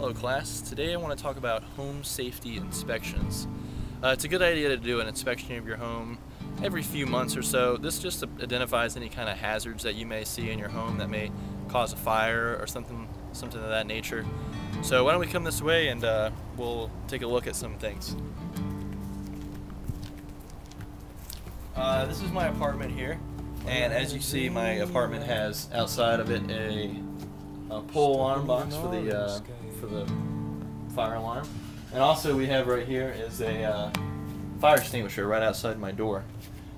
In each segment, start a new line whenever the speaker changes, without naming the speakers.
Hello class, today I want to talk about home safety inspections. It's a good idea to do an inspection of your home every few months or so. This just identifies any kind of hazards that you may see in your home that may cause a fire or something of that nature. So why don't we come this way and we'll take a look at some things. This is my apartment here, and as you see, my apartment has outside of it a pull alarm box for the fire alarm, and also we have right here is a fire extinguisher right outside my door.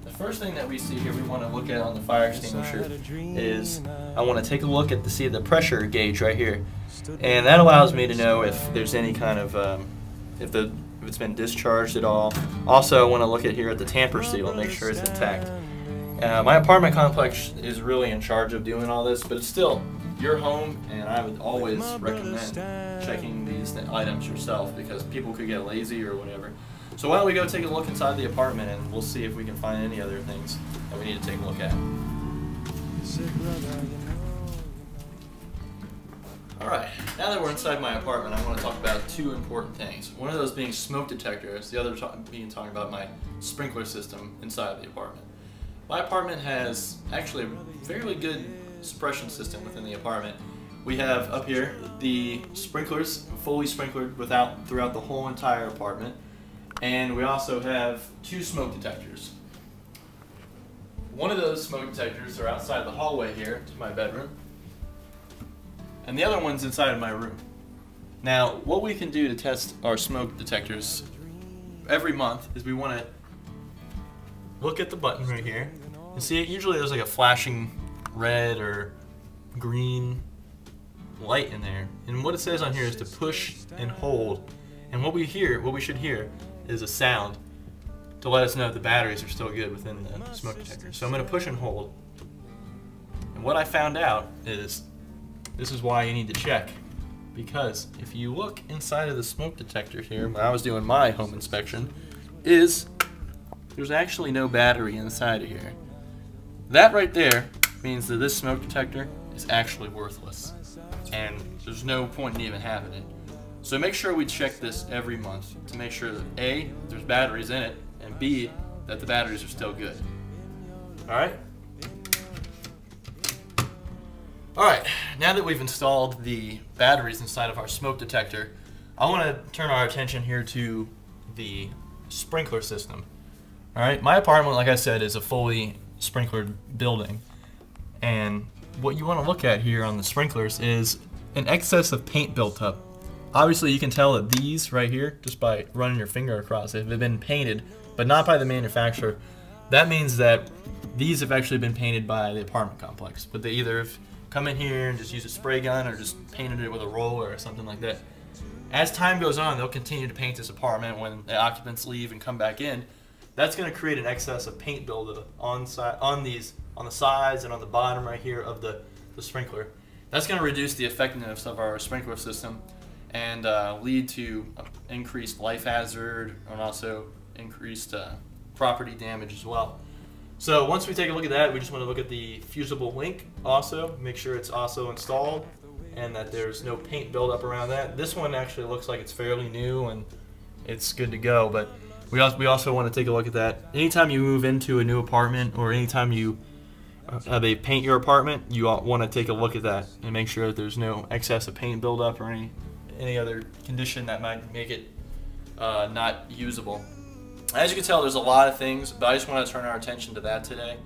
The first thing that we see here we want to look at on the fire extinguisher is I want to take a look at to see the pressure gauge right here, and that allows me to know if there's any kind of if it's been discharged at all. Also, I want to look at here at the tamper seal and make sure it's intact. My apartment complex is really in charge of doing all this, but it's still your home, and I would always recommend checking these items yourself because people could get lazy or whatever. So why don't we go take a look inside the apartment and we'll see if we can find any other things that we need to take a look at. Alright, now that we're inside my apartment, I want to talk about two important things. One of those being smoke detectors, the other being talking about my sprinkler system inside the apartment. My apartment has actually a fairly good suppression system within the apartment. We have up here the sprinklers fully sprinklered throughout the whole entire apartment, and we also have two smoke detectors. One of those smoke detectors are outside the hallway here to my bedroom, and the other one's inside of my room. Now, what we can do to test our smoke detectors every month is we want to look at the button right here and see it. Usually there's like a flashing red or green light in there, and what it says on here is to push and hold, and what we should hear is a sound to let us know if the batteries are still good within the smoke detector. So I'm going to push and hold, and what I found out is this is why you need to check, because if you look inside of the smoke detector here when I was doing my home inspection, there's actually no battery inside of here. That right there means that this smoke detector is actually worthless, and there's no point in even having it. So make sure we check this every month to make sure that A, there's batteries in it, and B, that the batteries are still good. Alright? Alright, now that we've installed the batteries inside of our smoke detector, I want to turn our attention here to the sprinkler system. Alright, my apartment, like I said, is a fully sprinklered building, and what you want to look at here on the sprinklers is an excess of paint built up. Obviously you can tell that these right here, just by running your finger across it, have been painted, but not by the manufacturer. That means that these have actually been painted by the apartment complex, but they either have come in here and just use a spray gun or just painted it with a roller or something like that. As time goes on, they'll continue to paint this apartment when the occupants leave and come back in. That's going to create an excess of paint buildup on the sides and on the bottom right here of the sprinkler. That's going to reduce the effectiveness of our sprinkler system and lead to increased life hazard and also increased property damage as well. So once we take a look at that, we just want to look at the fusible link also, make sure it's also installed and that there's no paint buildup around that. This one actually looks like it's fairly new and it's good to go, but we also want to take a look at that. Anytime you move into a new apartment or anytime they paint your apartment, you want to take a look at that and make sure that there's no excess of paint buildup or any other condition that might make it not usable. As you can tell, there's a lot of things, but I just want to turn our attention to that today.